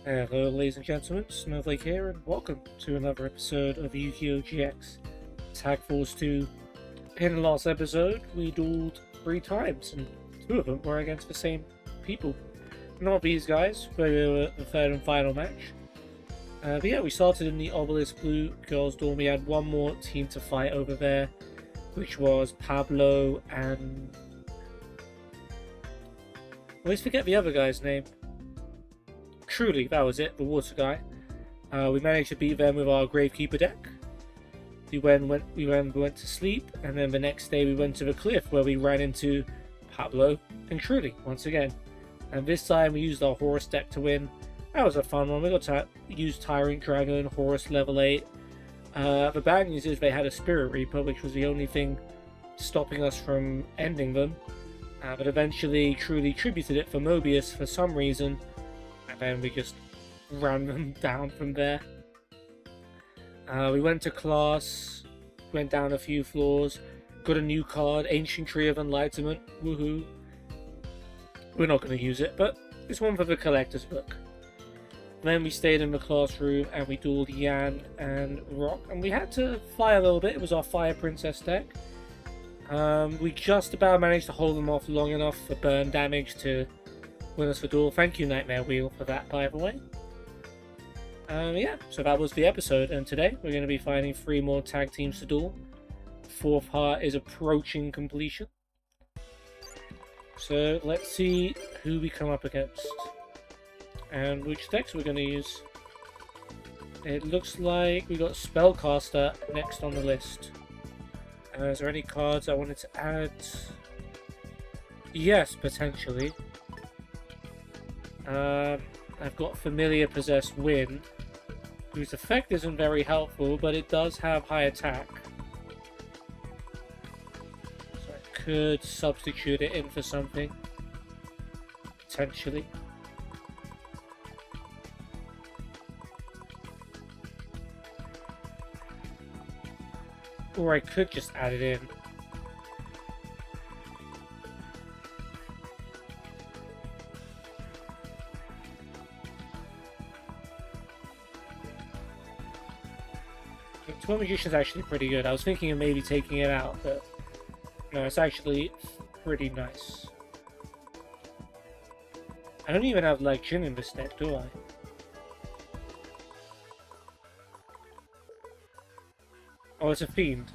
Hello, ladies and gentlemen, Snowflake here, and welcome to another episode of Yu-Gi-Oh! GX Tag Force 2. In the last episode, we dueled 3 times, and 2 of them were against the same people. Not these guys, but the third and final match. But yeah, we started in the Obelisk Blue Girls Duel. We had one more team to fight over there, which was Pablo and... I always forget the other guy's name. Truly, that was it, the water guy. We managed to beat them with our Gravekeeper deck. We went to sleep, and then the next day we went to the cliff where we ran into Pablo and Truly once again. And this time we used our Horus deck to win. That was a fun one. We got to use Tyrant Dragon, Horus level 8. The bad news is they had a Spirit Reaper, which was the only thing stopping us from ending them. But eventually Truly tributed it for Mobius for some reason. And then we just ran them down from there. We went to class, went down a few floors, got a new card, Ancient Tree of Enlightenment, woohoo. We're not going to use it, but it's one for the collector's book. Then we stayed in the classroom and we dueled Yan and Rock, and we had to fly a little bit. It was our Fire Princess deck. We just about managed to hold them off long enough for burn damage to win us the duel. Thank you, Nightmare Wheel, for that, by the way. Yeah, so that was the episode, and today we're going to be finding 3 more tag teams to duel. The 4th part is approaching completion. So let's see who we come up against and which decks we're going to use. It looks like we got Spellcaster next on the list. Is there any cards I wanted to add? Yes, potentially. I've got Familiar Possessed Wind, whose effect isn't very helpful, but it does have high attack. So I could substitute it in for something. Potentially. Or I could just add it in. Twin Magician's actually pretty good. I was thinking of maybe taking it out, but no, it's actually pretty nice. I don't even have like Jin in this deck, do I? Oh, it's a Fiend.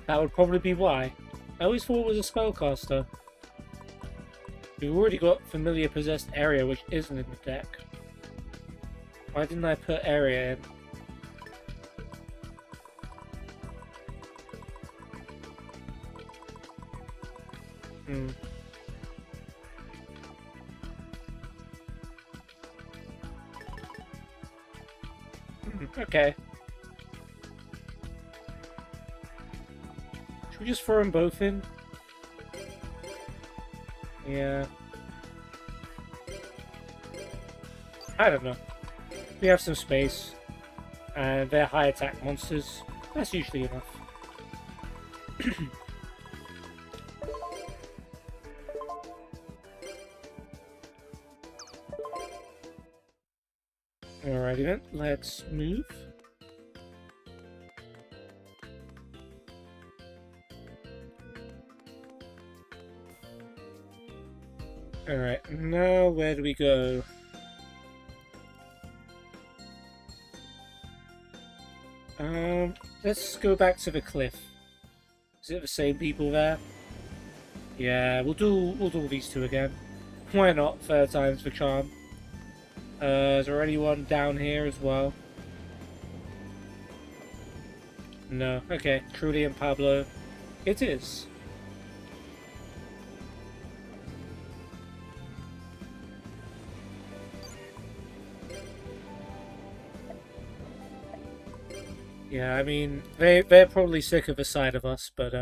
That would probably be why. I always thought it was a Spellcaster. We've already got Familiar Possessed Area, which isn't in the deck. Why didn't I put Area in? Okay. Should we just throw them both in? Yeah. I don't know. We have some space. And they're high attack monsters. That's usually enough. Alrighty then, let's move. Alright, now where do we go? Let's go back to the cliff. Is it the same people there? Yeah, we'll do these 2 again. Why not? 3rd time's the charm. Is there anyone down here as well? No. Okay, Truly and Pablo. It is. Yeah, I mean, they're probably sick of the sight of us, but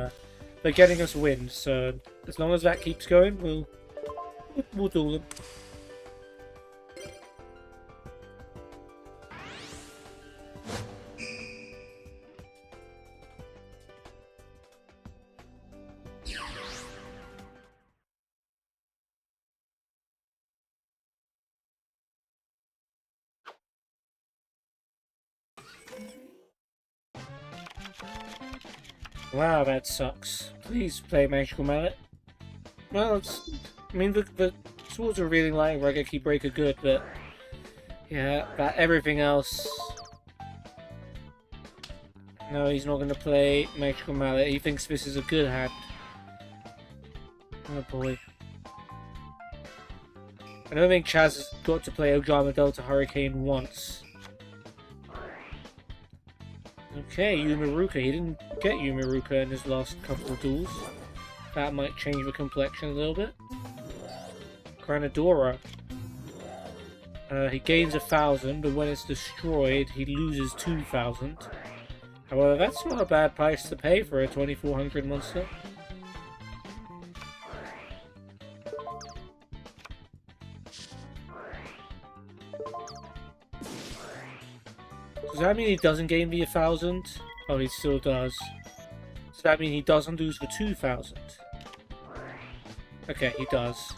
they're getting us wind, so as long as that keeps going, we'll duel them. Wow, that sucks. Please play Magical Mallet. Well, it's... I mean, the swords are really light, Raigeki Breaker good, but... Yeah, that everything else... No, he's not going to play Magical Mallet. He thinks this is a good hand. Oh boy. I don't think Chaz has got to play Ojama Delta Hurricane once. Okay, Yumiruka. He didn't get Yumiruka in his last couple of duels. That might change the complexion a little bit. Granadora. He gains 1,000, but when it's destroyed, he loses 2,000. However, that's not a bad price to pay for a 2400 monster. Does that mean he doesn't gain the 1,000? Oh, he still does. Does that mean he doesn't lose the 2,000? Okay, he does.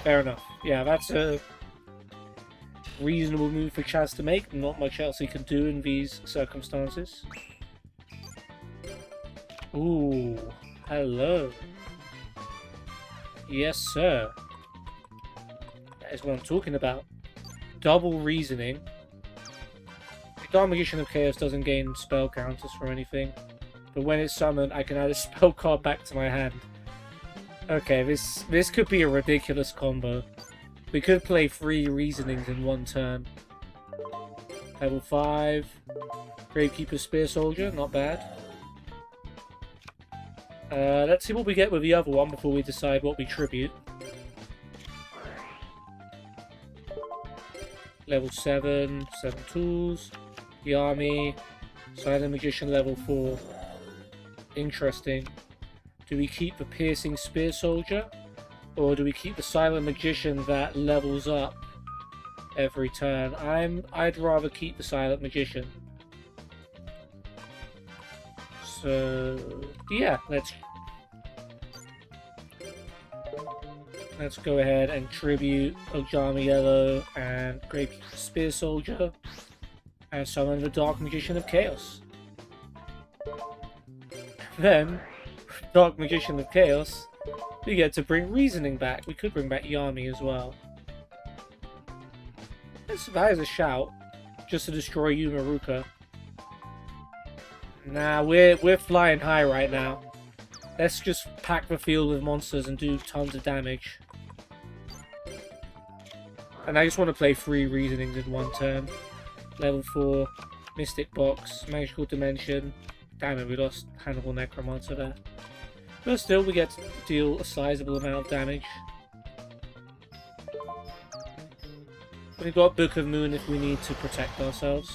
Fair enough. Yeah, that's a reasonable move for Chaz to make. Not much else he can do in these circumstances. Ooh, hello. Yes, sir. That is what I'm talking about. Double reasoning. The Dark Magician of Chaos doesn't gain spell counters for anything, but when it's summoned, I can add a spell card back to my hand. Okay, this could be a ridiculous combo. We could play 3 reasonings in one turn. Level 5. Gravekeeper Spear Soldier, not bad. Let's see what we get with the other one before we decide what we tribute. Level 7, 7 tools. Yami. Silent Magician level 4. Interesting. Do we keep the Piercing Spear Soldier? Or do we keep the Silent Magician that levels up every turn? I'd rather keep the Silent Magician. So yeah, let's go ahead and tribute Ojama Yellow and Gravekeeper Spear Soldier and summon the Dark Magician of Chaos. Then, Dark Magician of Chaos, we get to bring Reasoning back. We could bring back Yami as well. That is a shout, just to destroy Yumiruka. Nah, we're flying high right now. Let's just pack the field with monsters and do tons of damage. And I just want to play 3 Reasonings in one turn. Level 4, Mystic Box, Magical Dimension. Damn it, we lost Hannibal Necromancer there. But still, we get to deal a sizable amount of damage. We've got Book of Moon if we need to protect ourselves.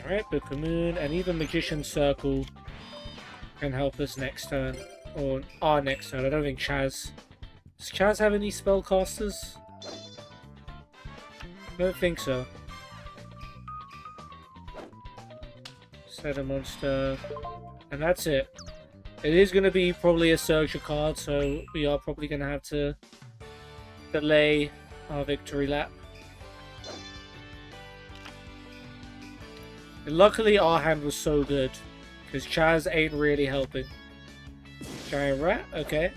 Alright, Book of Moon, and even Magician's Circle can help us next turn. Or our next turn. I don't think Chaz... Does Chaz have any spellcasters? I don't think so. Set a monster. And that's it. It is going to be probably a Searcher card, so we are probably going to have to delay our victory lap. Luckily, our hand was so good, because Chaz ain't really helping. Giant Rat, okay.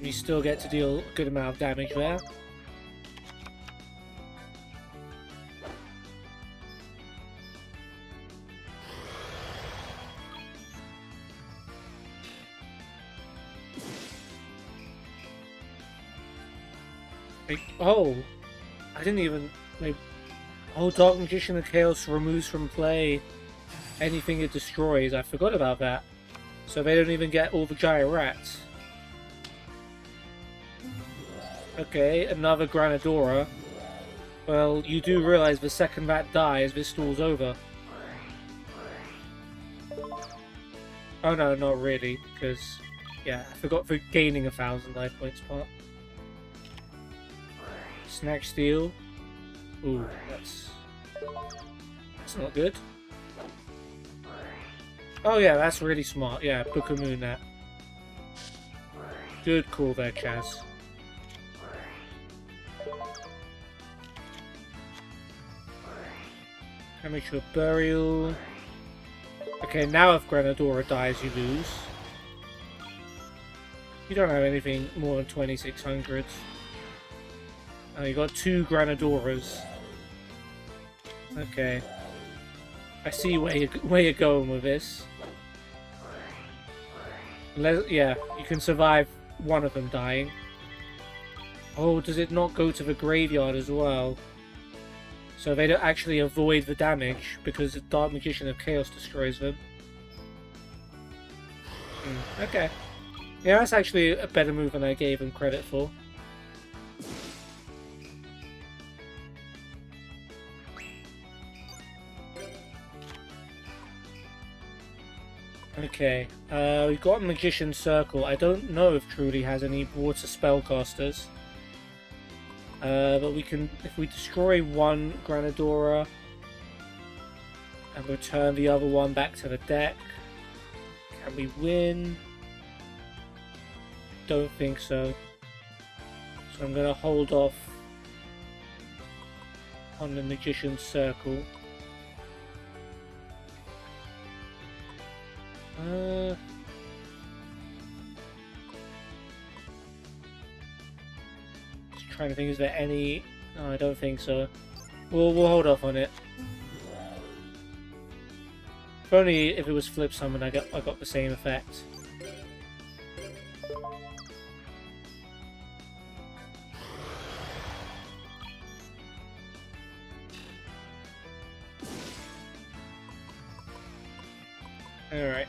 We still get to deal a good amount of damage there. Oh, I didn't even... Like, oh, Dark Magician of Chaos removes from play anything it destroys. I forgot about that. So they don't even get all the giant rats. Okay, another Granadora. Well, you do realize the second that dies, this duel's over. Oh no, not really, because... Yeah, I forgot for gaining 1,000 life points part. Snatch Steal. Ooh, that's not good. Oh yeah, that's really smart. Yeah, Book of Moon that. Good call there, Chaz. Amateur Burial. Okay, now if Granadora dies, you lose. You don't have anything more than 2,600. Oh, you got 2 Granadoras. Okay. I see where you're going with this. Yeah, you can survive one of them dying. Oh, does it not go to the graveyard as well? So they don't actually avoid the damage because the Dark Magician of Chaos destroys them. Okay. Yeah, that's actually a better move than I gave him credit for. Okay, we've got Magician's Circle. I don't know if Truly has any water spellcasters. But we can, if we destroy one Granadora and return the other one back to the deck, can we win? Don't think so. So I'm going to hold off on the Magician's Circle. Just trying to think, is there any... No, I don't think so. We'll hold off on it. If only if it was flip summon, I got the same effect. Alright.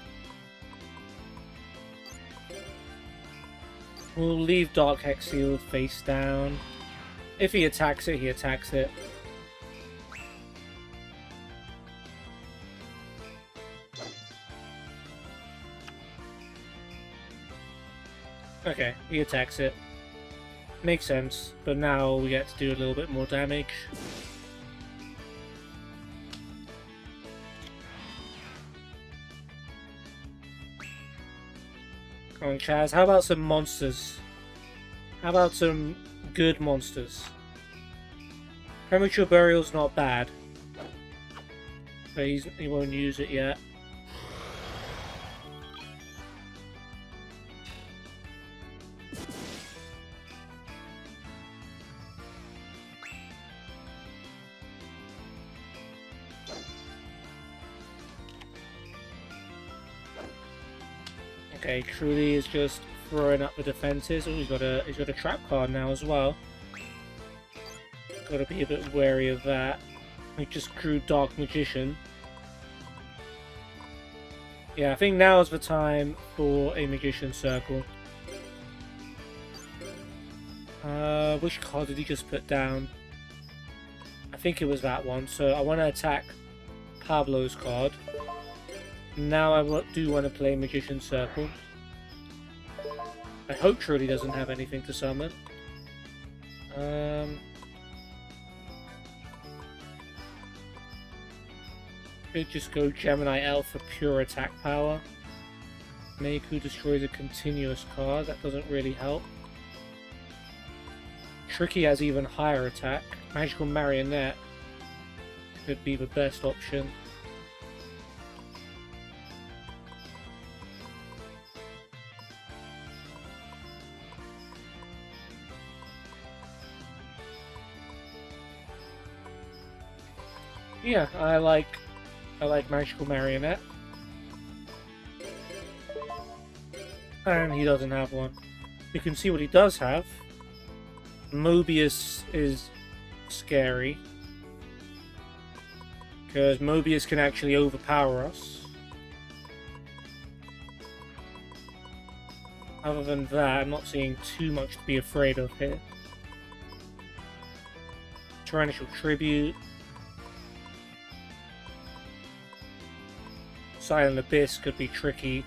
We'll leave Dark Hex Sealed face down. If he attacks it, he attacks it. Okay, he attacks it. Makes sense, but now we get to do a little bit more damage. Come on, Chaz, how about some monsters? How about some good monsters? Premature Burial's not bad. But he won't use it yet. Okay, Truly is just throwing up the defenses. Oh, he's got a trap card now as well. Got to be a bit wary of that. He just drew Dark Magician. Yeah, I think now is the time for a Magician Circle. Which card did he just put down? I think it was that one. So I want to attack Pablo's card. Now I do want to play Magician Circle. I hope Truly doesn't have anything to summon. Could just go Gemini Elf for pure attack power. Meiku destroys a continuous card. That doesn't really help. Tricky has even higher attack. Magical Marionette could be the best option. Yeah, I like Magical Marionette. And he doesn't have one. You can see what he does have. Mobius is scary. Because Mobius can actually overpower us. Other than that, I'm not seeing too much to be afraid of here. Tyrannical Tribute. Silent Abyss could be tricky.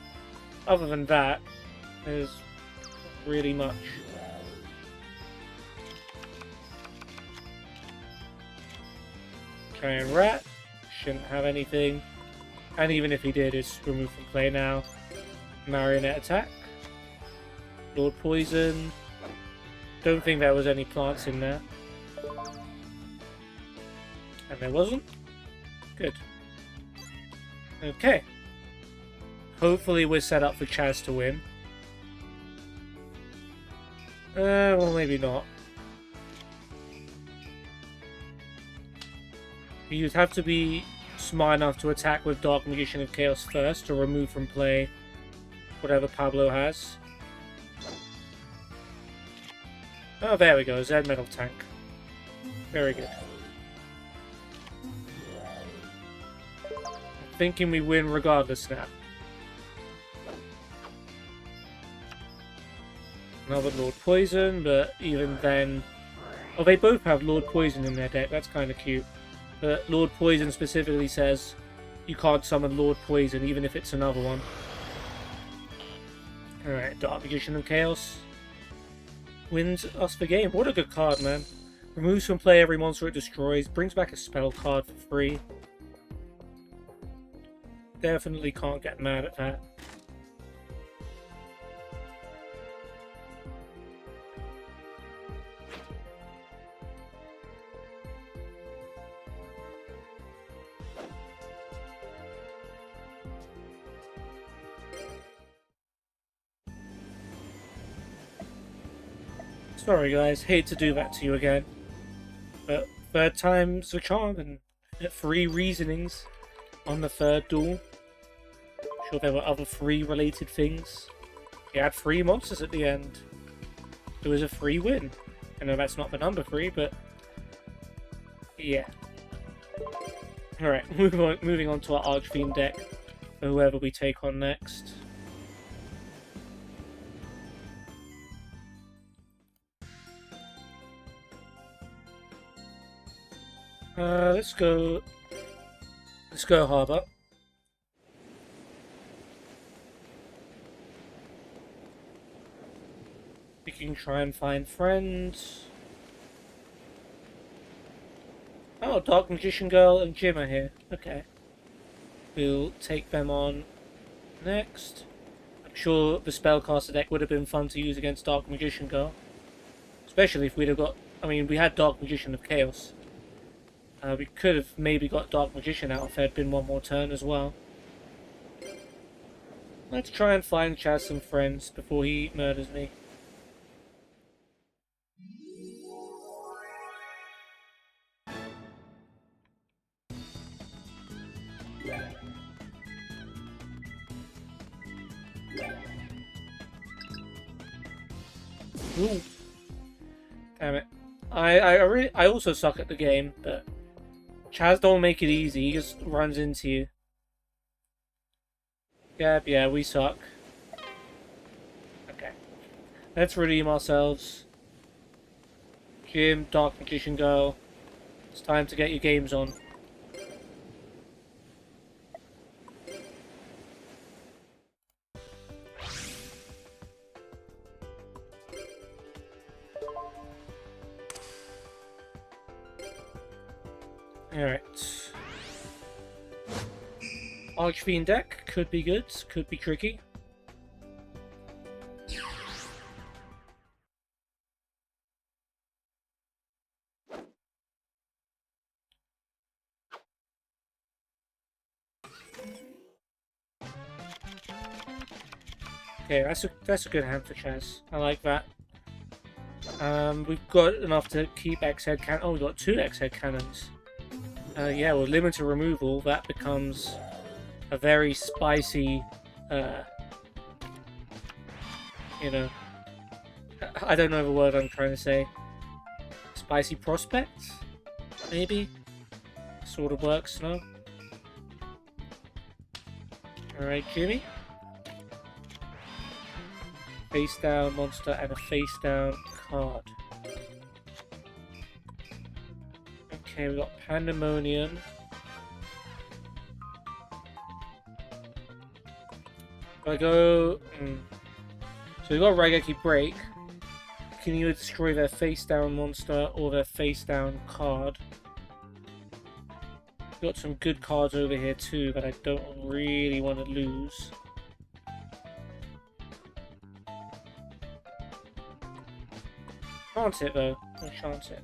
Other than that, There's really much. Giant Rat shouldn't have anything, and even if he did, it's removed from play now. Marionette Attack, Lord Poison. Don't think there was any plants in there, and there wasn't. Good. Okay. Hopefully we're set up for Chaz to win. Well, maybe not. You'd have to be smart enough to attack with Dark Magician of Chaos first to remove from play whatever Pablo has. Oh, there we go. Zed Metal Tank. Very good. Thinking we win regardless now. Another Lord Poison, but even then... Oh, they both have Lord Poison in their deck. That's kind of cute. But Lord Poison specifically says you can't summon Lord Poison, even if it's another one. Alright, Dark Magician of Chaos wins us the game. What a good card, man. Removes from play every monster it destroys. Brings back a spell card for free. Definitely can't get mad at that. Sorry guys, hate to do that to you again. But third time's the charm, and 3 reasonings on the third duel. I'm sure there were other 3 related things. You had 3 monsters at the end. It was a free win. I know that's not the number 3, but yeah. Alright, moving on to our Archfiend deck for whoever we take on next. Let's go Harbour. We can try and find friends. Oh, Dark Magician Girl and Jim are here. Okay. We'll take them on next. I'm sure the Spellcaster deck would have been fun to use against Dark Magician Girl. Especially if we'd have got... I mean, we had Dark Magician of Chaos. We could have maybe got Dark Magician out if there had been one more turn as well. Let's try and find Chaz some friends before he murders me. Ooh. Damn it. I also suck at the game, but Chaz don't make it easy, he just runs into you. Yeah, we suck. Okay. Let's redeem ourselves. Jim, Dark Magician Girl. It's time to get your games on. Alright. Archfiend deck could be good, could be tricky. Okay, that's a good hand for Chaz. I like that. We've got enough to keep X-Head Cannon. Oh, we've got 2 X-Head Cannons. Yeah, with limited removal, that becomes a very spicy, you know, I don't know the word I'm trying to say. Spicy prospect? Maybe? Sort of works, no? Alright, Jimmy. Face down monster and a face down card. Okay, we got Pandemonium. I go... So we've got Raigeki Break. Can either destroy their face-down monster or their face-down card. We've got some good cards over here too that I don't really want to lose. Chance it though. I'll chance it.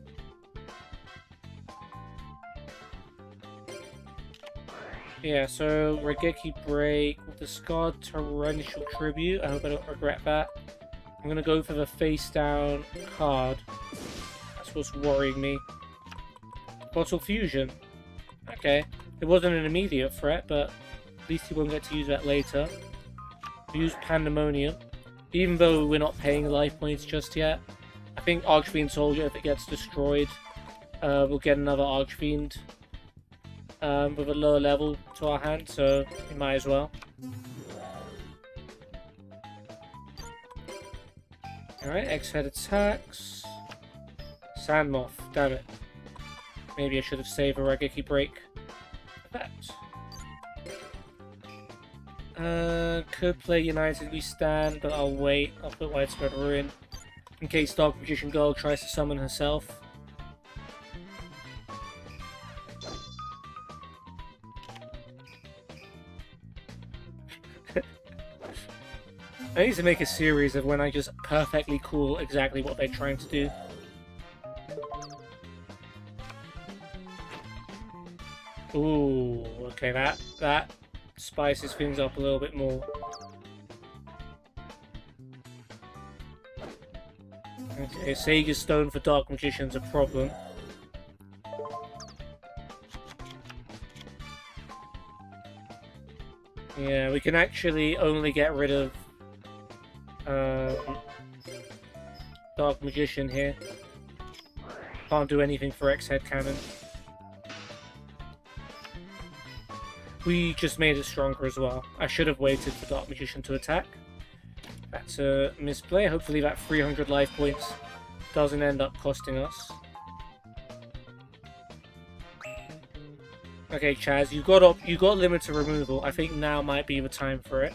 Yeah, so Raigeki Break with discard Torrential Tribute. I hope I don't regret that. I'm gonna go for the face down card. That's what's worrying me. Bottle Fusion. Okay. It wasn't an immediate threat, but at least he won't get to use that later. Use Pandemonium. Even though we're not paying life points just yet. I think Archfiend Soldier, if it gets destroyed, we'll get another Archfiend with a lower level to our hand, so we might as well. Alright, X-Head attacks. Sandmoth, damn it. Maybe I should have saved a Raigeki Break. Effect. Could play United We Stand, but I'll wait. I'll put Widespread Ruin in case Dark Magician Girl tries to summon herself. I need to make a series of when I just perfectly call exactly what they're trying to do. Ooh, okay, that spices things up a little bit more. Okay, Sega Stone for Dark Magician's a problem. Yeah, we can actually only get rid of Dark Magician here. Can't do anything for X-Head Cannon. We just made it stronger as well. I should have waited for Dark Magician to attack. That's a misplay. Hopefully that 300 life points doesn't end up costing us. Okay, Chaz, you got limited removal. I think now might be the time for it.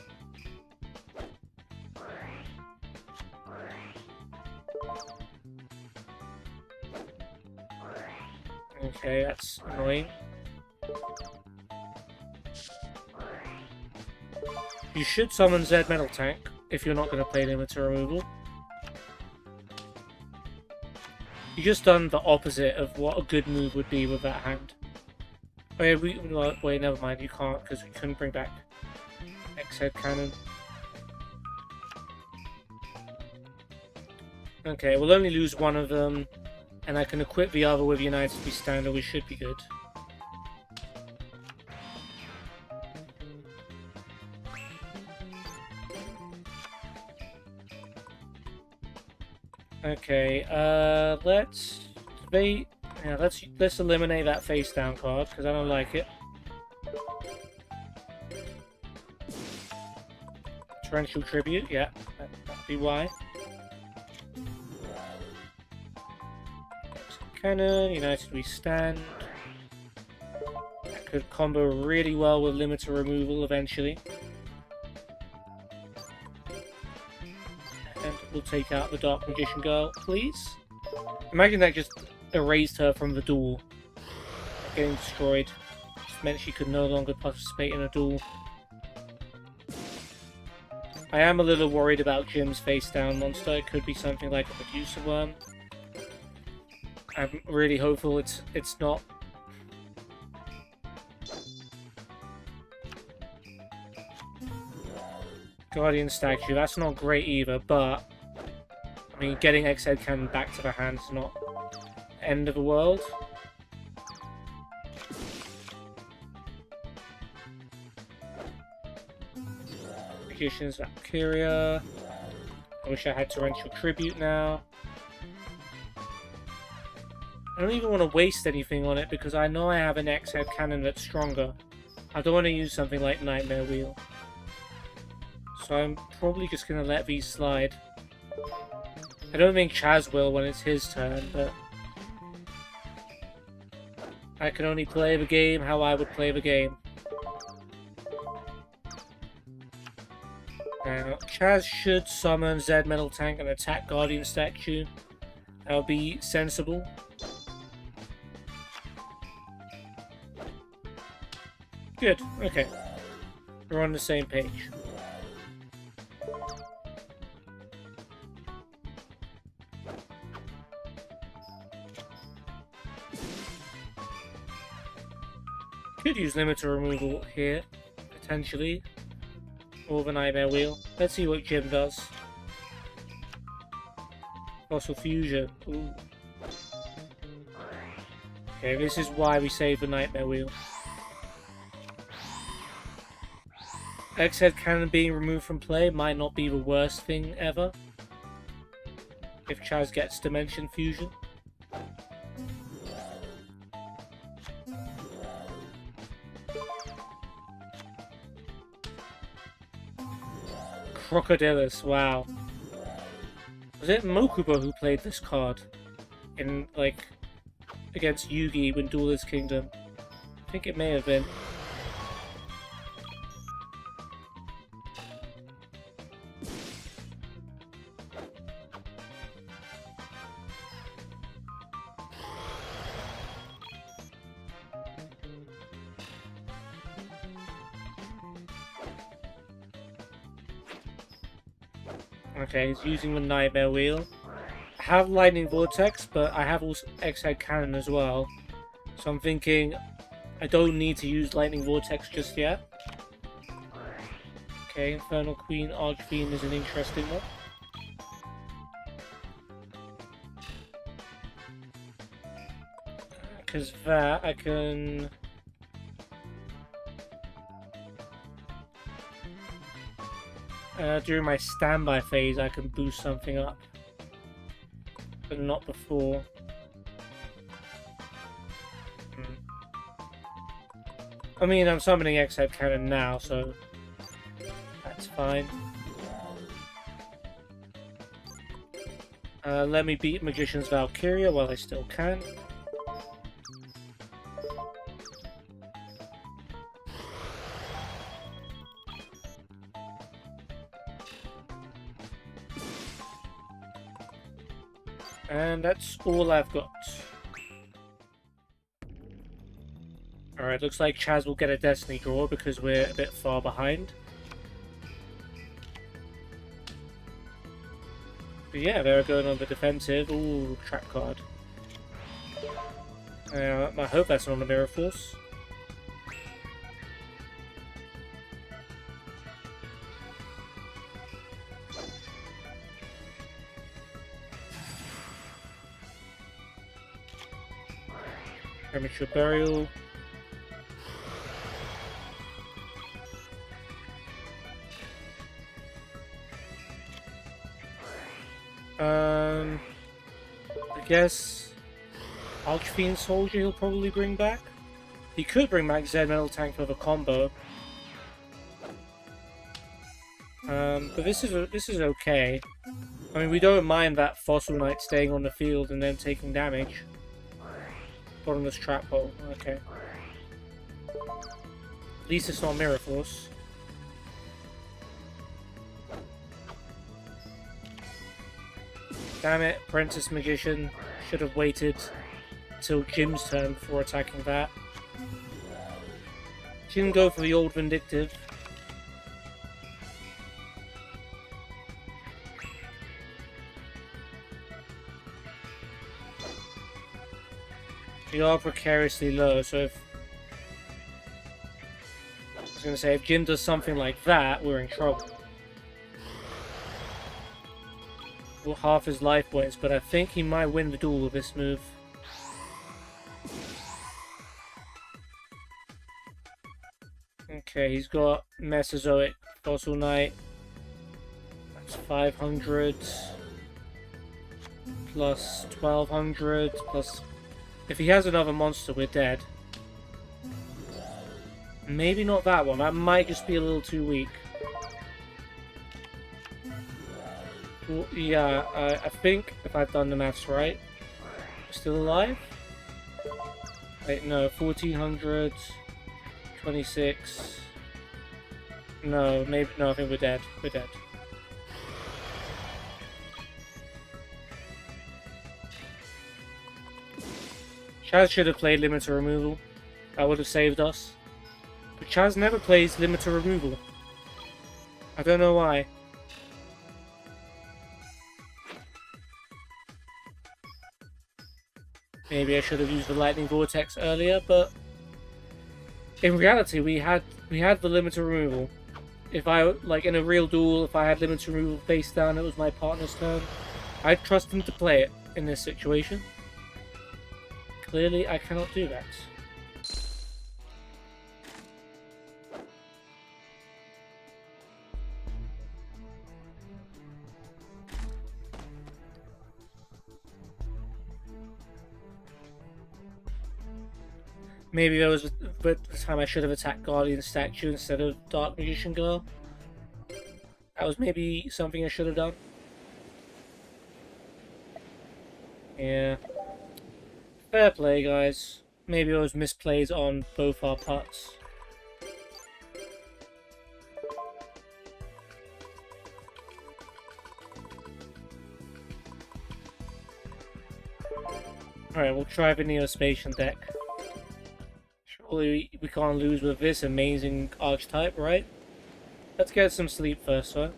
Okay, that's annoying. You should summon Zed Metal Tank if you're not going to play limited removal. You just done the opposite of what a good move would be with that hand. Oh yeah, wait, never mind, you can't because we couldn't bring back X-Head Cannon. Okay, we'll only lose one of them, and I can equip the other with United We Stand, and we should be good. Okay, let's debate. Yeah, let's eliminate that face down card because I don't like it. Torrential Tribute, yeah, that'd be why. Cannon, United We Stand. That could combo really well with limited removal eventually. And we'll take out the Dark Magician Girl, please. Imagine that just erased her from the duel. Getting destroyed. Just meant she could no longer participate in a duel. I am a little worried about Jim's face down monster. It could be something like a Medusa Worm. I'm really hopeful it's not. Guardian Statue, that's not great either, but I mean, getting X-Head Cannon back to the hand is not the end of the world. Magician's Valkyria. I wish I had Torrential Tribute now. I don't even want to waste anything on it because I know I have an X-Head Cannon that's stronger. I don't want to use something like Nightmare Wheel. So I'm probably just going to let these slide. I don't think Chaz will when it's his turn, but I can only play the game how I would play the game. Now, Chaz should summon Zed Metal Tank and attack Guardian statue. That would be sensible. Good, okay. We're on the same page. Could use limiter removal here, potentially. Or the Nightmare Wheel. Let's see what Jim does. Fossil Fusion. Ooh. Okay, this is why we save the Nightmare Wheel. X-Head Cannon being removed from play might not be the worst thing ever. If Chaz gets Dimension Fusion. Crocodilus, wow. Was it Mokuba who played this card? In, like, against Yugi when Duelist Kingdom? I think it may have been. Okay, he's using the Nightmare Wheel. I have Lightning Vortex, but I have also X-Head Cannon as well. So I'm thinking I don't need to use Lightning Vortex just yet. Okay, Infernal Queen Archfiend is an interesting one. Because that, I can... during my standby phase, I can boost something up, but not before. I mean, I'm summoning X-Head Cannon now, so that's fine. Let me beat Magician's Valkyria while I still can. And that's all I've got. Alright, looks like Chaz will get a Destiny draw because we're a bit far behind. But yeah, they're going on the defensive. Ooh, trap card. I hope that's not a Mirror Force. Premature Burial. I guess Archfiend Soldier he'll probably bring back. He could bring back Zed Metal Tank for the combo. But this is okay. I mean, we don't mind that Fossil Knight staying on the field and then taking damage. Bottomless Trap Hole, okay. At least it's not Mirror Force. Damn it, Apprentice Magician. Should have waited till Jim's turn before attacking that. Didn't go for the old Vindictive. We are precariously low, so if... I was going to say, if Jim does something like that, we're in trouble. Well, half his life points, but I think he might win the duel with this move. Okay, he's got Mesozoic Fossil Knight. That's 500. Plus 1200. Plus... If he has another monster, we're dead. Maybe not that one. That might just be a little too weak. Well, yeah, I think if I've done the maths right, still alive? Wait, no, 1400, 26. No, maybe no. I think we're dead. We're dead. Chaz should have played limiter removal. That would have saved us. But Chaz never plays limiter removal. I don't know why. Maybe I should have used the lightning vortex earlier, but in reality we had the limiter removal. If I, like in a real duel, if I had limiter removal face down, it was my partner's turn, I'd trust him to play it in this situation. Clearly I cannot do that. Maybe there was the time I should have attacked Guardian Statue instead of Dark Magician Girl. That was maybe something I should have done. Yeah. Fair play, guys. Maybe it was misplays on both our parts. Alright, we'll try the Neospatian deck. Surely we can't lose with this amazing archetype, right? Let's get some sleep first, though.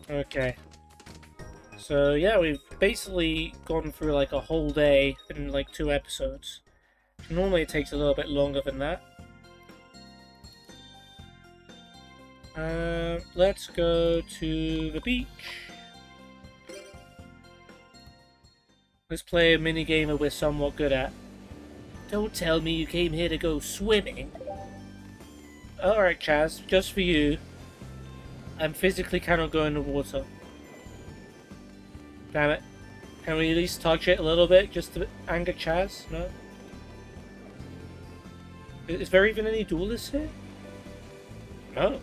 Okay. So yeah, we've basically gone through like a whole day in like 2 episodes. Normally it takes a little bit longer than that. Let's go to the beach. Let's play a minigame that we're somewhat good at. Don't tell me you came here to go swimming. Alright, Chaz, just for you. I physically cannot go in the water. Damn it. Can we at least touch it a little bit just to anger Chaz? No? Is there even any duelists here? No.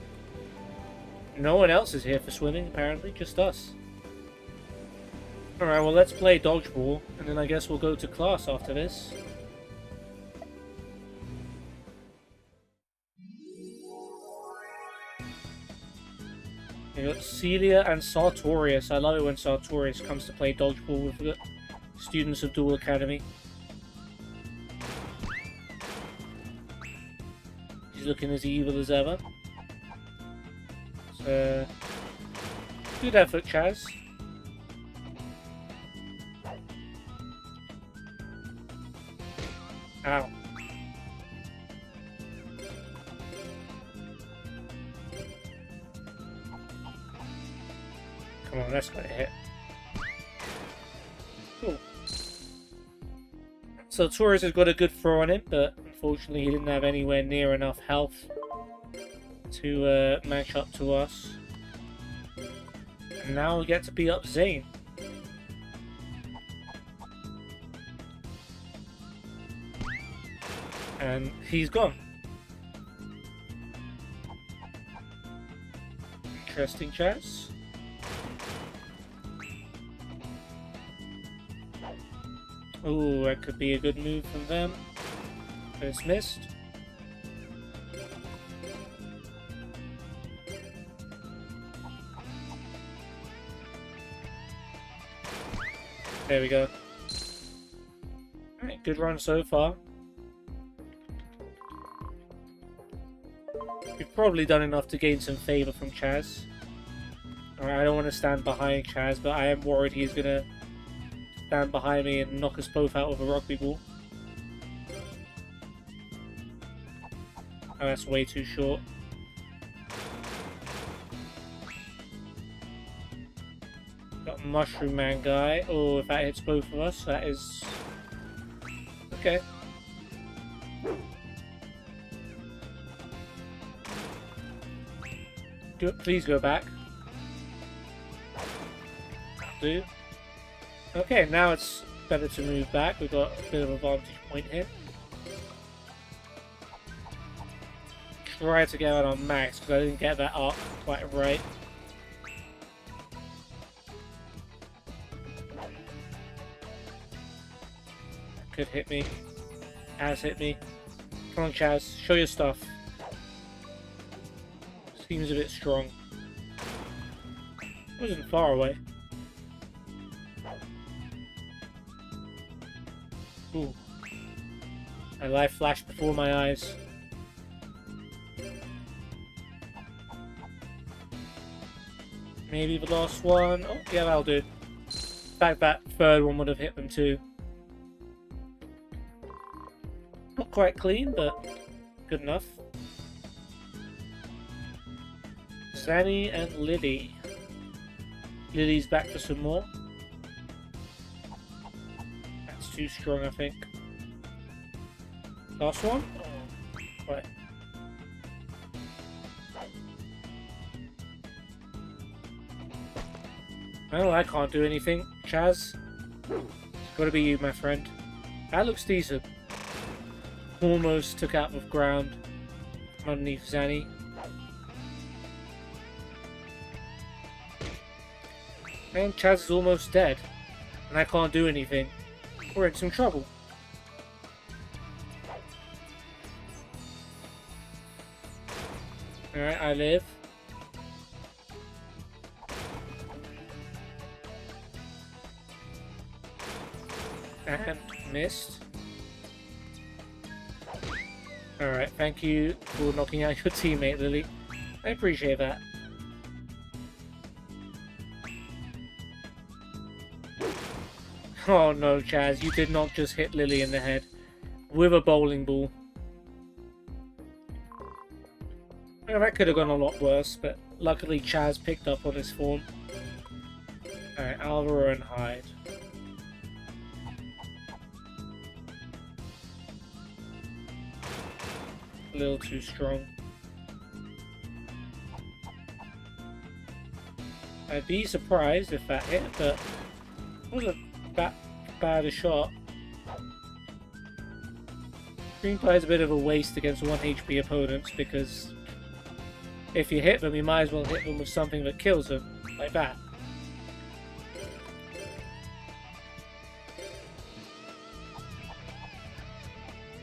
No one else is here for swimming, apparently. Just us. Alright, well let's play dodgeball, and then I guess we'll go to class after this. We got Celia and Sartorius. I love it when Sartorius comes to play dodgeball with the students of Duel Academy. He's looking as evil as ever. So, good effort, Chaz. Ow. Come on, that's gonna hit. Cool. So Torres has got a good throw on it, but unfortunately he didn't have anywhere near enough health to match up to us. And now we get to beat up Zane. And he's gone. Interesting chance. Oh, that could be a good move from them. But it's missed. There we go. Alright, good run so far. We've probably done enough to gain some favour from Chaz. Alright, I don't want to stand behind Chaz, but I am worried he's going to stand behind me and knock us both out with a rugby ball. Oh, that's way too short. Got Mushroom Man guy. Oh, if that hits both of us, that is... okay. Please go back. Do. Okay, now it's better to move back. We've got a bit of a vantage point here. try to get out on max because I didn't get that up quite right. Could hit me. Has hit me. Come on, Chaz. Show your stuff. Seems a bit strong. Wasn't far away. Ooh. My life flashed before my eyes. Maybe the last one. Oh, yeah, that'll do. In fact, that third one would have hit them too. Not quite clean, but good enough. Zanny and Lily. Lily's back for some more. That's too strong, I think. Last one? Oh, right. Well, I can't do anything. Chaz, it's gotta be you, my friend. That looks decent. Almost took out of ground underneath Zanny. And Chaz is almost dead. And I can't do anything. We're in some trouble. Alright, I live. And missed. Alright, thank you for knocking out your teammate, Lily. I appreciate that. Oh no, Chaz, you did not just hit Lily in the head with a bowling ball. Well, that could have gone a lot worse, but luckily Chaz picked up on his form. Alright, Alvaro and Hyde. A little too strong. I'd be surprised if that hit, but it wasn't that bad a shot. Screenplay is a bit of a waste against 1 HP opponents because if you hit them, you might as well hit them with something that kills them, like that.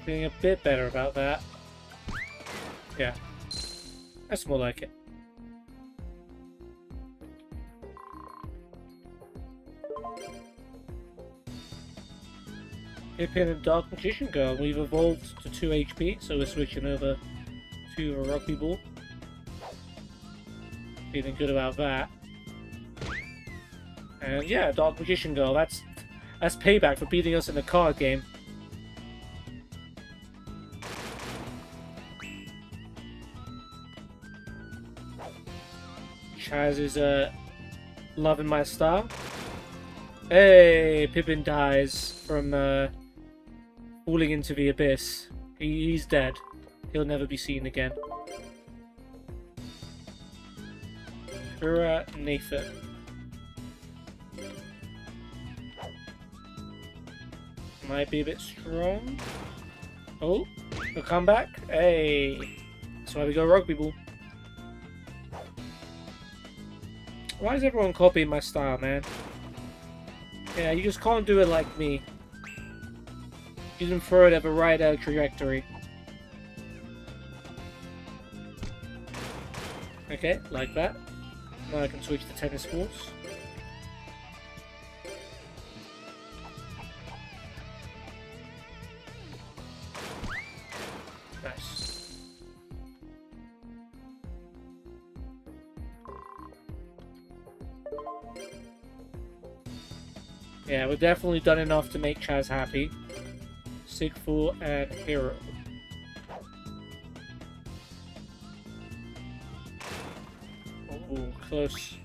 Feeling a bit better about that. Yeah, that's more like it. Pippin and Dark Magician Girl. We've evolved to 2 HP, so we're switching over to a Rugby Ball. Feeling good about that. And yeah, Dark Magician Girl, that's payback for beating us in the card game. Chaz is loving my style. Hey, Pippin dies from falling into the abyss. He's dead. He'll never be seen again. Kura Nathan. Might be a bit strong. Oh, a comeback. Hey, that's why we go Rugby Ball. Why is everyone copying my style, man? Yeah, you just can't do it like me. You didn't throw it at the right trajectory. Okay, like that. Now I can switch to tennis balls. Nice. Yeah, we've definitely done enough to make Chaz happy. Sigful and Hero. Oh, close.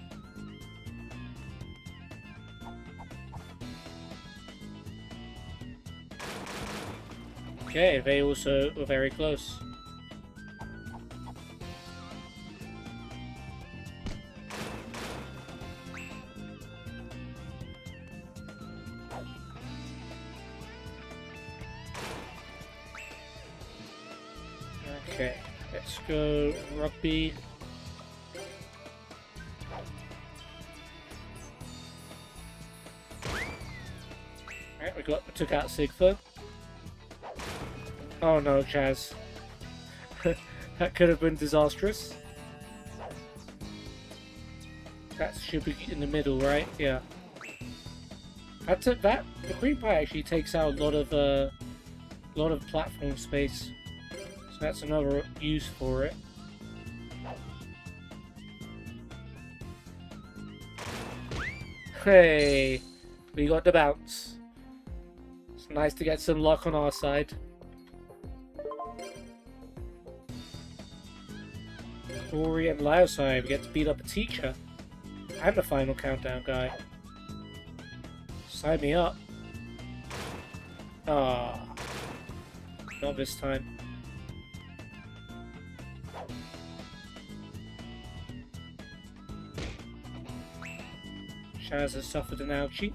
Okay, they also were very close. Okay. Let's go rugby. Alright, we took out Sigther. Oh no, Chaz. That could have been disastrous. That should be in the middle, right? Yeah. The Cream Pie actually takes out a lot of platform space. So that's another use for it. Hey, we got the bounce. It's nice to get some luck on our side. Corey and Laosai, we get to beat up a teacher. And the final countdown guy. Sign me up. Ah, not this time. Shaz has suffered an ouchie.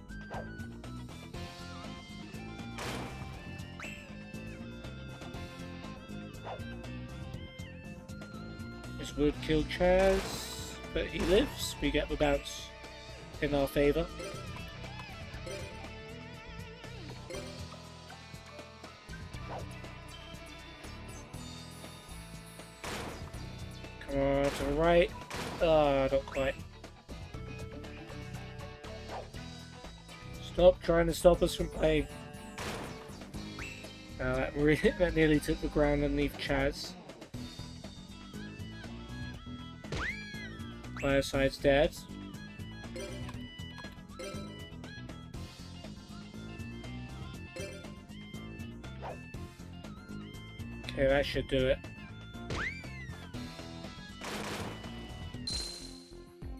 This would kill Chaz, but he lives. We get the bounce in our favour. Come on, to the right. Ah, not quite. Stop trying to stop us from playing. That nearly took the ground underneath Chaz. Fireside's dead. Okay, that should do it.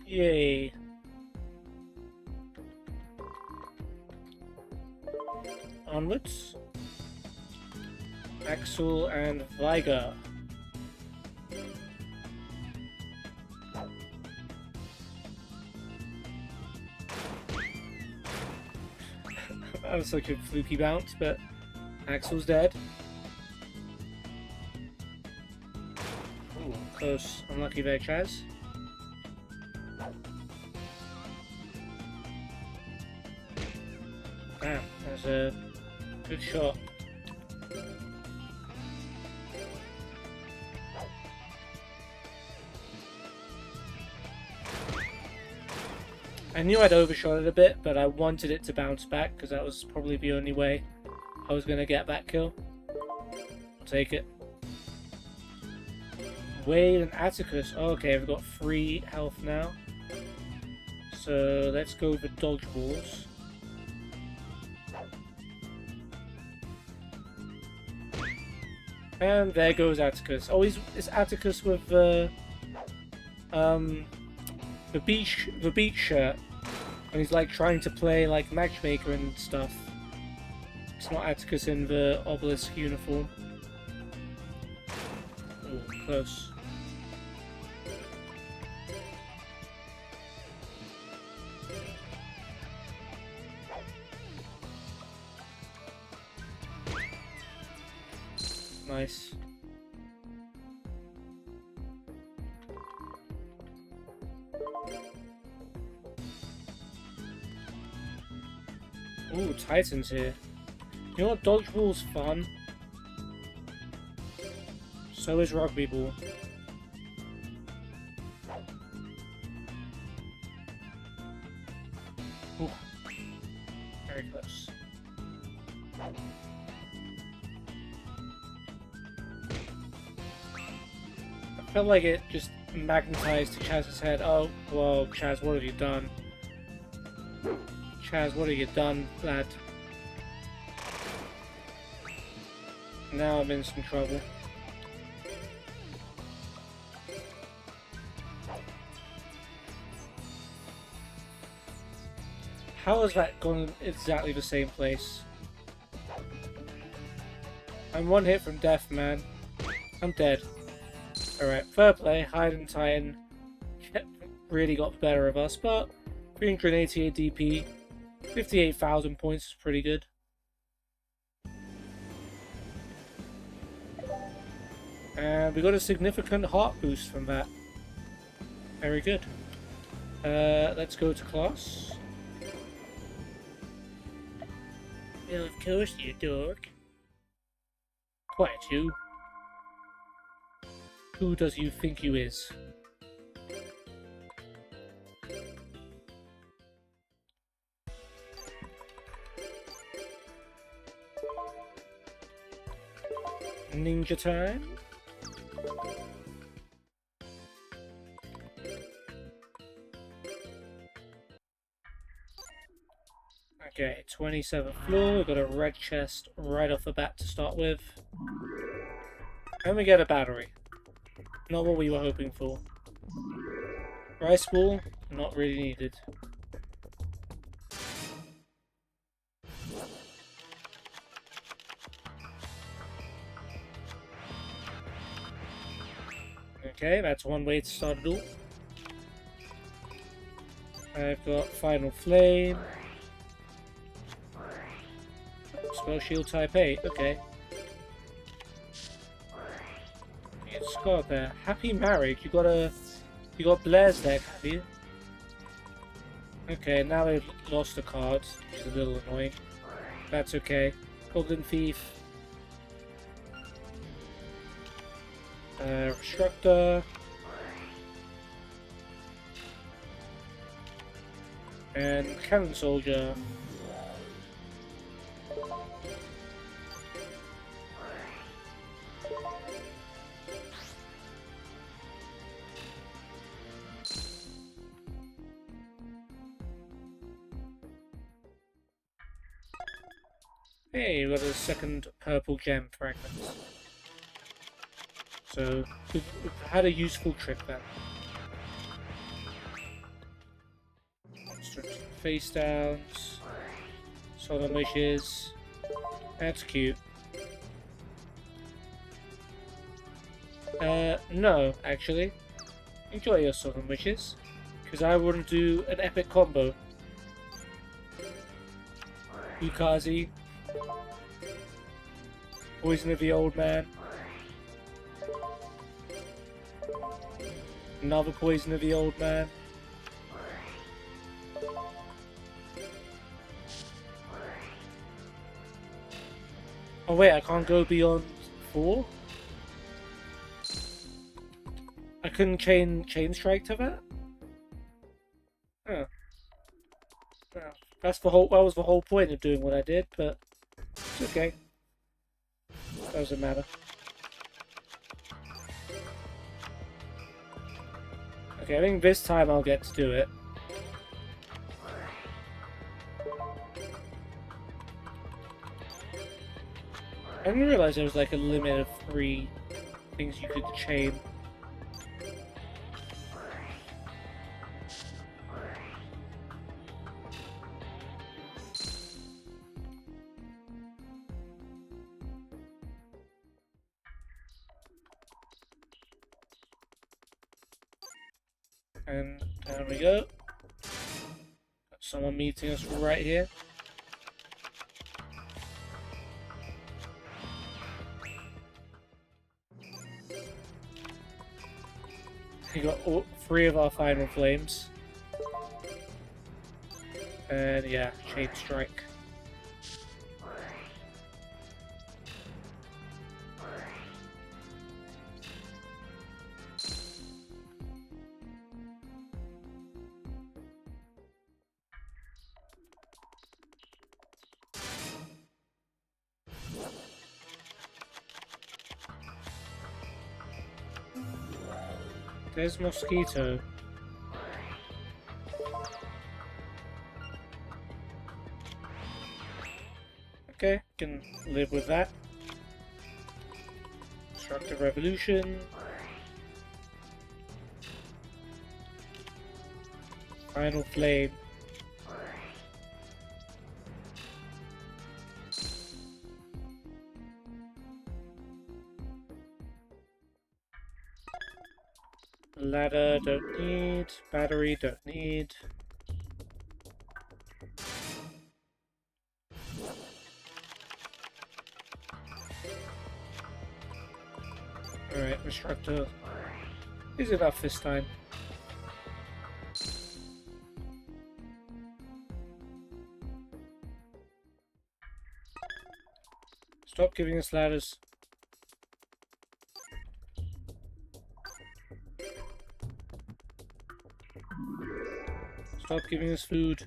Yay. Onwards. Axel and Viger. That was such a fluky bounce, but Axel's dead. Ooh, close. Unlucky there, Chaz. Damn, that was a good shot. I knew I'd overshot it a bit, but I wanted it to bounce back because that was probably the only way I was going to get that kill. I'll take it. Wade and Atticus. Oh, okay, we've got 3 health now. So let's go with the dodgeballs. And there goes Atticus. Oh, is Atticus with the beach shirt, and he's like trying to play like matchmaker and stuff. It's not Atticus in the obelisk uniform. Oh, close. Nice. Ooh, Titan's here. You know what? Dodgeball's fun. So is Rugby Ball. Ooh. Very close. I felt like it just magnetized to Chaz's head. Oh, whoa, Chaz, what have you done? Chaz, what have you done, lad? Now I'm in some trouble. How has that gone exactly the same place? I'm 1 hit from death, man. I'm dead. Alright, fair play. Hide and Titan really got the better of us, but 388 DP, 58,000 points is pretty good. And we got a significant heart boost from that. Very good. Let's go to class. Well, of course you dork. Quiet, you. Who does you think you is? Ninja time. Okay, 27th floor. We've got a red chest right off the bat to start with. And we get a battery. Not what we were hoping for. Rice ball, not really needed. Okay, that's one way to start it all. I've got Final Flame. Spell Shield Type 8, okay. You just got there. Happy Marriage, you got Blair's deck, have you? Okay, now they've lost a card, which is a little annoying. That's okay. Golden Thief. Restructor. And Cannon Soldier. Hey, we got a second purple gem fragment. So, we've had a useful trip then. Face downs. Solemn Wishes. That's cute. No, actually. Enjoy your Solemn Wishes. Because I wouldn't do an epic combo. Ukazi. Poison of the Old Man. Another Poison of the Old Man. Oh wait, I can't go beyond 4? I couldn't chain strike to that? Oh. Well, that was the whole point of doing what I did, but it's okay. Doesn't matter. Okay, I think this time I'll get to do it. I didn't realize there was like a limit of 3 things you could chain. And down we go. Got someone meeting us right here. We got 3 of our Final Flames. And yeah, Chain Strike. There's Mosquito. Okay, can live with that. Destructive Revolution. Final Flame. Ladder, don't need. Battery, don't need. Alright, Destructor is enough this time. Stop giving us ladders. Stop giving us food.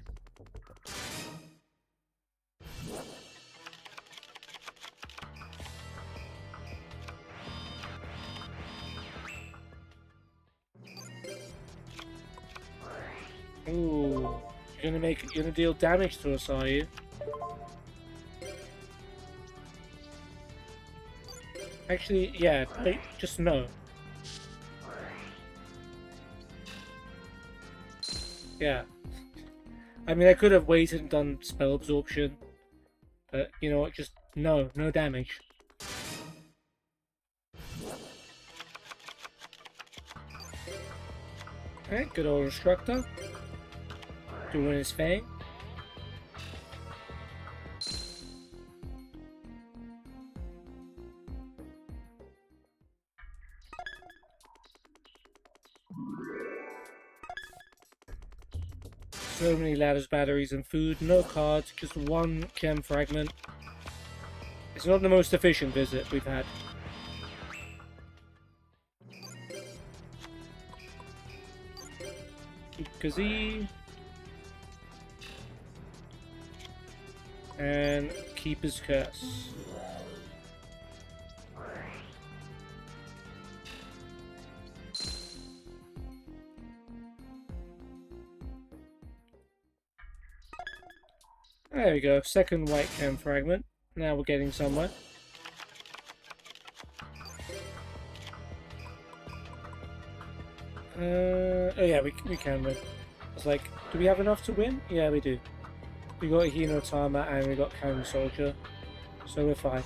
Ooh, you're gonna deal damage to us, are you? Actually, yeah, just no. Yeah. I mean, I could have waited and done spell absorption, but you know what? Just no damage. Alright, good old Instructor. Doing his thing. So many ladders, batteries, and food. No cards, just one gem fragment. It's not the most efficient visit we've had. Kazee. And Keeper's Curse. There we go, second white gem fragment. Now we're getting somewhere. Oh yeah, we can win. It's like, do we have enough to win? Yeah, we do. We got Hinotama and we got Cannon Soldier, so we're fine.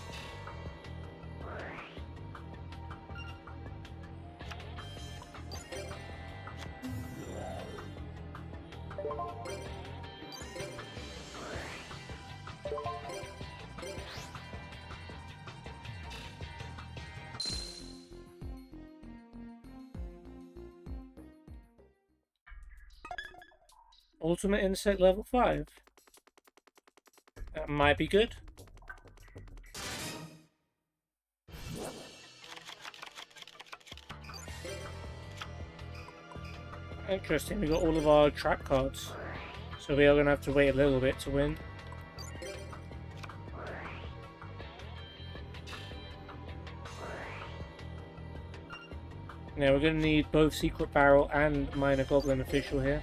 Ultimate Insect level 5. That might be good. Interesting, we got all of our trap cards. So we are going to have to wait a little bit to win. Now we're going to need both Secret Barrel and Minor Goblin Official here.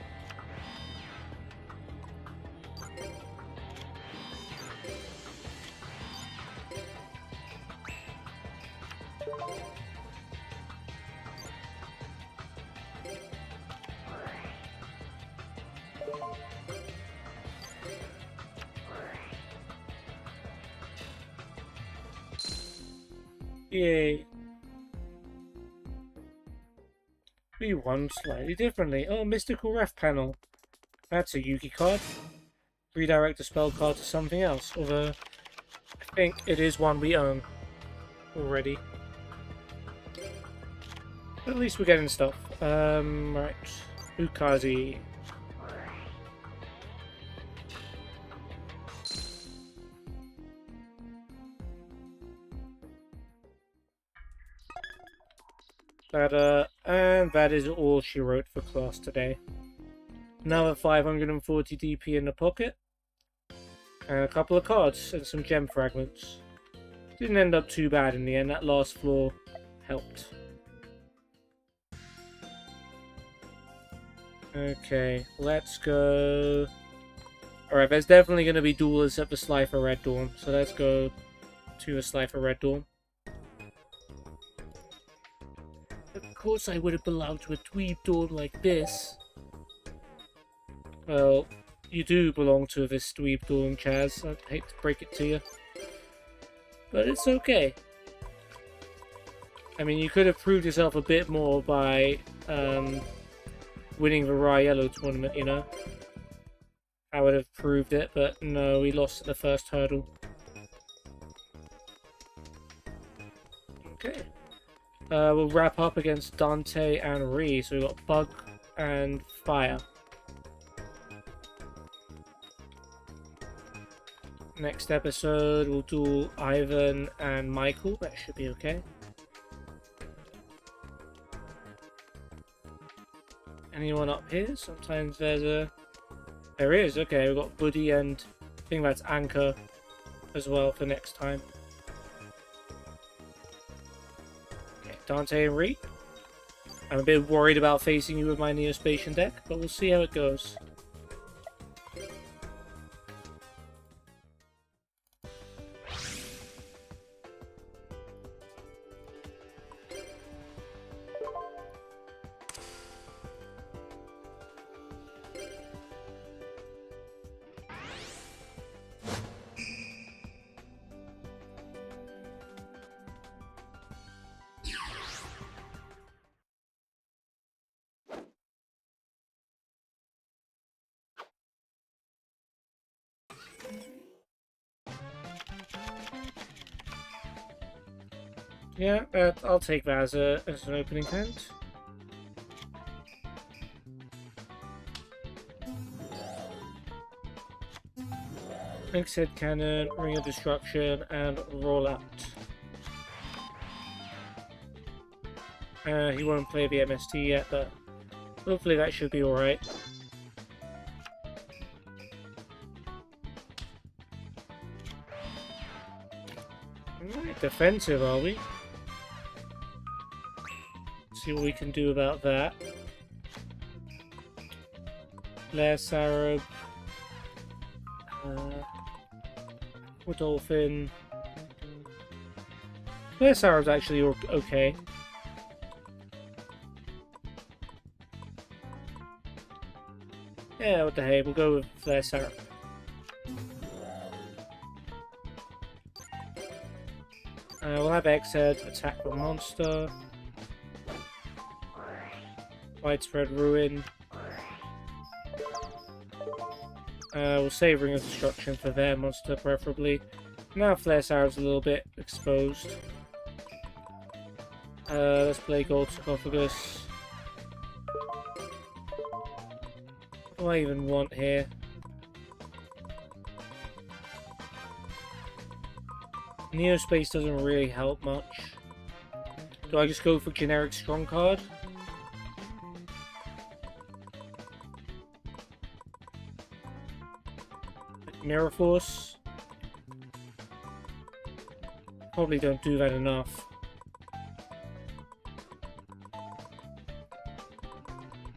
Yay. We won slightly differently. Oh, Mystical Ref Panel. That's a Yugi card. Redirect a spell card to something else, although I think it is one we own already. But at least we're getting stuff. Right. Ukazi. And that is all she wrote for class today. Another 540 DP in the pocket. And a couple of cards and some gem fragments. Didn't end up too bad in the end. That last floor helped. Okay, let's go. Alright, there's definitely going to be duelists at the Slifer Red Dawn. So let's go to the Slifer Red Dawn. Of course I would have belonged to a dweeb dawn like this. Well, you do belong to this dweeb dawn, Chaz. I hate to break it to you. But it's okay. I mean, you could have proved yourself a bit more by winning the Raiello tournament, you know? I would have proved it, but no, we lost at the first hurdle. Okay. We'll wrap up against Dante and Ree. So we've got Bug and Fire. Next episode, we'll do Ivan and Michael. That should be okay. Anyone up here? Sometimes there's a... There is, okay. We've got Buddy and I think that's Anchor as well for next time. Okay, Dante and Ree. I'm a bit worried about facing you with my Neospatian deck, but we'll see how it goes. Yeah, I'll take that as an opening hand. Link's Head Cannon, Ring of Destruction, and Roll Out. He won't play the MST yet, but hopefully that should be alright. Alright, defensive are we? See what we can do about that. Lair Sarab. Dolphin. Lair Sarab's actually okay. Yeah, what the hey, we'll go with Lair Sarab. We'll have X-Head attack the monster. Widespread Ruin. We'll save Ring of Destruction for their monster, preferably. Now Flare Sarab's a little bit exposed. Let's play Gold Sarcophagus. What do I even want here? Neospace doesn't really help much. Do I just go for generic strong card? Mirror Force. Probably don't do that enough.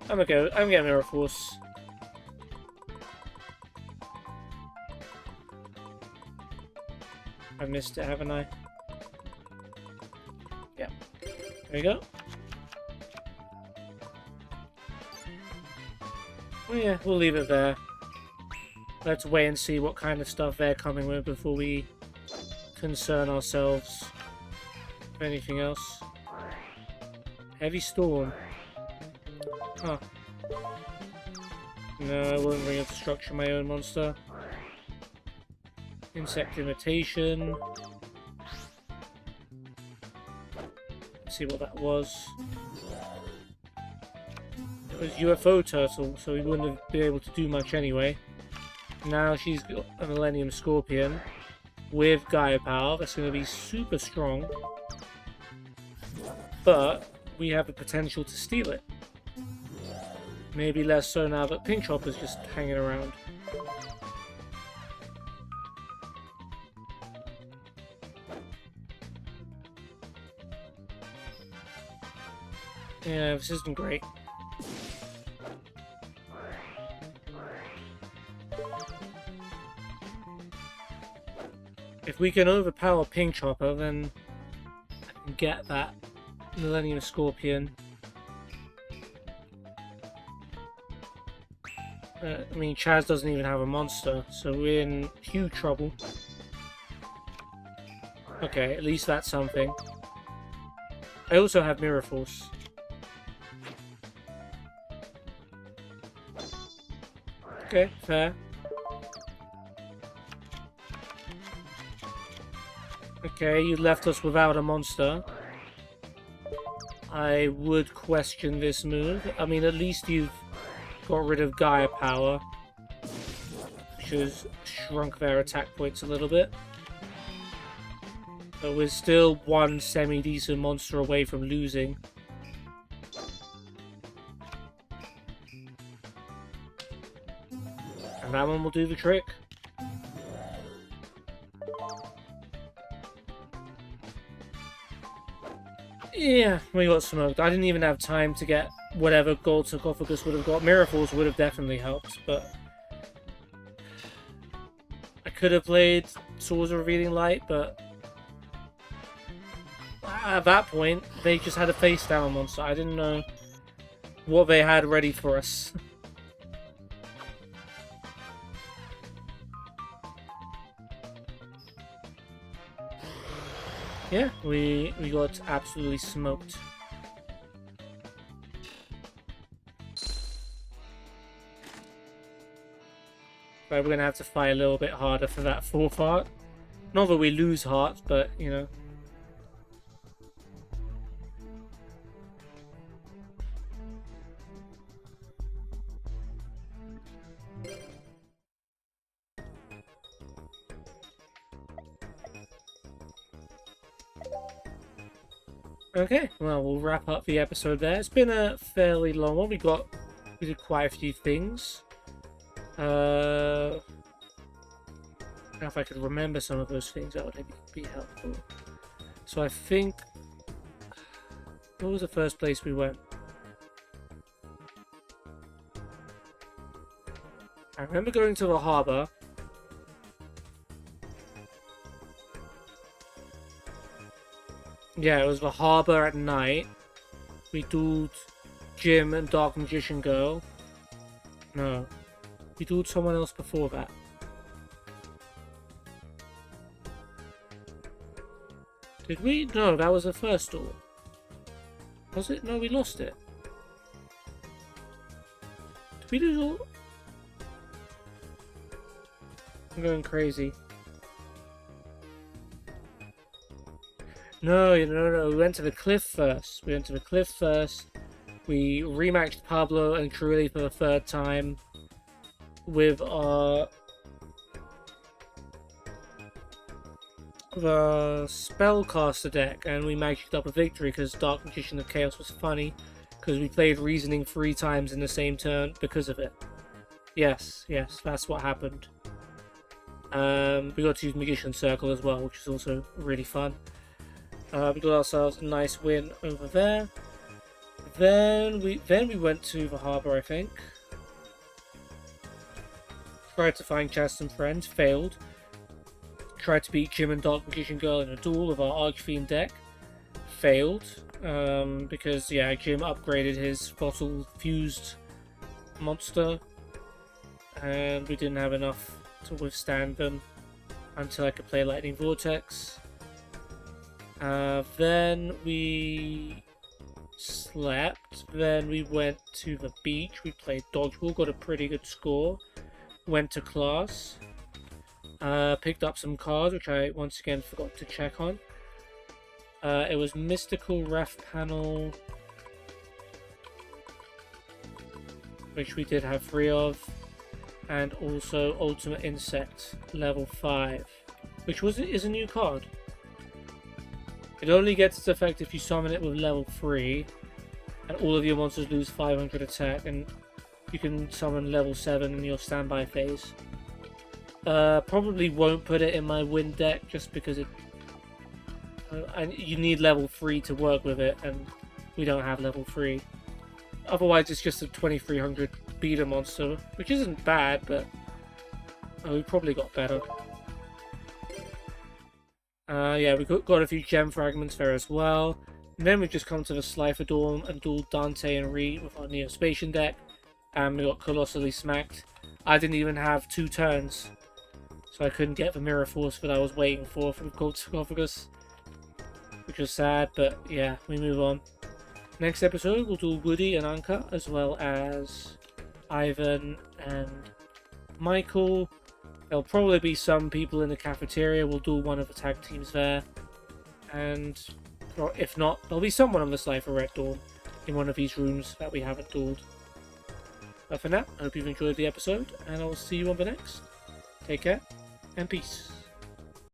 I'm getting Mirror Force. I missed it, haven't I? Yeah. There we go. Well, yeah, we'll leave it there. Let's wait and see what kind of stuff they're coming with before we concern ourselves with anything else. Heavy Storm. Huh. No, I won't Ring of Destruction my own monster. Insect Imitation. Let's see what that was. It was UFO Turtle, so we wouldn't have been able to do much anyway. Now she's got a Millennium Scorpion with Gaia Power. That's going to be super strong. But we have the potential to steal it. Maybe less so now that Pink Chopper's just hanging around. Yeah, this isn't great. If we can overpower Pink Chopper, then I can get that Millennium Scorpion. I mean, Chaz doesn't even have a monster, so we're in huge trouble. Okay, at least that's something. I also have Mirror Force. Okay, fair. Okay, you left us without a monster. I would question this move. I mean, at least you've got rid of Gaia Power, which has shrunk their attack points a little bit. But we're still one semi-decent monster away from losing. And that one will do the trick. Yeah, we got smoked. I didn't even have time to get whatever gold Sarcophagus would have got. Mirror Force would have definitely helped, but I could have played Swords of Revealing Light, but at that point, they just had a face down monster. I didn't know what they had ready for us. Yeah, we got absolutely smoked. Right, we're gonna have to fight a little bit harder for that 4th heart. Not that we lose hearts, but you know. Okay, well, we'll wrap up the episode there. It's been a fairly long one. We did quite a few things. Now if I could remember some of those things, that would maybe be helpful. So I think... What was the first place we went? I remember going to the harbour. Yeah, it was the harbour at night. We dueled Jim and Dark Magician Girl. No. We dueled someone else before that. Did we? No, that was the first duel. Was it? No, we lost it. Did we do all... I'm going crazy. No, we went to the cliff first. We rematched Pablo and Kirili for the 3rd time with our... the Spellcaster deck, and we magicked up a victory because Dark Magician of Chaos was funny, because we played Reasoning 3 times in the same turn because of it. Yes, that's what happened. We got to use Magician Circle as well, which is also really fun. We got ourselves a nice win over there. Then we went to the harbour, I think. Tried to find Chast and Friends, failed. Tried to beat Jim and Dark Magician Girl in a duel of our Archfiend deck, failed. Because yeah, Jim upgraded his fossil fused monster, and we didn't have enough to withstand them until I could play Lightning Vortex. Then we slept, then we went to the beach, we played dodgeball, got a pretty good score, went to class, picked up some cards, which I once again forgot to check on. It was Mystical Ref Panel, which we did have 3 of, and also Ultimate Insect level 5, which is a new card. It only gets its effect if you summon it with level 3, and all of your monsters lose 500 attack, and you can summon level 7 in your standby phase. Probably won't put it in my win deck just because you need level 3 to work with it, and we don't have level 3. Otherwise, it's just a 2300 beater monster, which isn't bad, but we probably got better. Yeah, we got a few gem fragments there as well. And then we've just come to the Slifer and dueled Dante and Ree with our Neospatian deck, and we got colossally smacked. I didn't even have 2 turns, so I couldn't get the Mirror Force that I was waiting for the Gold Sarcophagus, which was sad, but yeah, we move on. Next episode, we'll do Woody and Anka, as well as Ivan and Michael. There'll probably be some people in the cafeteria. We'll do one of the tag teams there. And Or if not, there'll be someone on the Cypher Red Dawn in one of these rooms that we haven't dueled. But for now, I hope you've enjoyed the episode, and I'll see you on the next. Take care, and peace.